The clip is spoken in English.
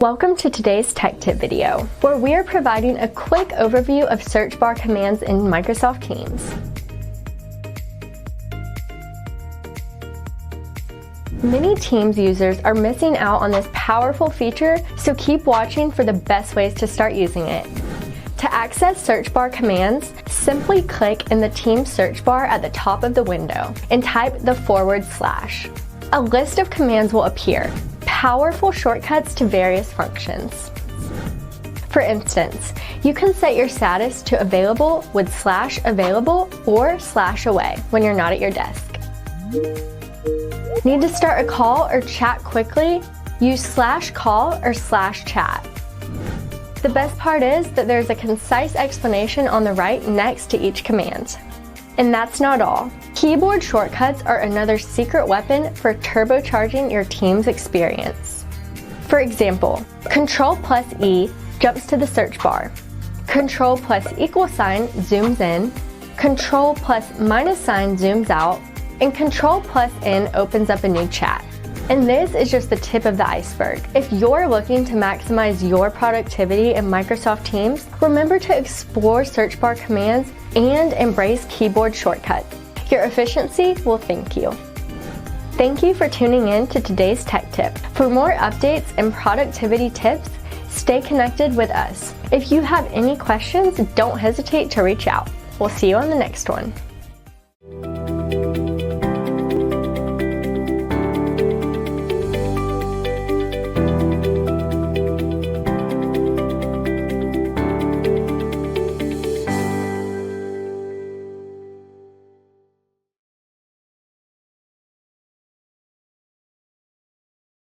Welcome to today's Tech Tip video, where we are providing a quick overview of search bar commands in Microsoft Teams. Many Teams users are missing out on this powerful feature, so keep watching for the best ways to start using it. To access search bar commands, simply click in the Teams search bar at the top of the window and type the /. A list of commands will appear, powerful shortcuts to various functions. For instance, you can set your status to available with /available or /away when you're not at your desk. Need to start a call or chat quickly? Use /call or /chat. The best part is that there's a concise explanation on the right next to each command. And that's not all. Keyboard shortcuts are another secret weapon for turbocharging your Teams experience. For example, Ctrl+E jumps to the search bar, Ctrl+= zooms in, Ctrl+- zooms out, and Ctrl+N opens up a new chat. And this is just the tip of the iceberg. If you're looking to maximize your productivity in Microsoft Teams, remember to explore search bar commands and embrace keyboard shortcuts. Your efficiency will thank you. Thank you for tuning in to today's Tech Tip. For more updates and productivity tips, stay connected with us. If you have any questions, don't hesitate to reach out. We'll see you on the next one.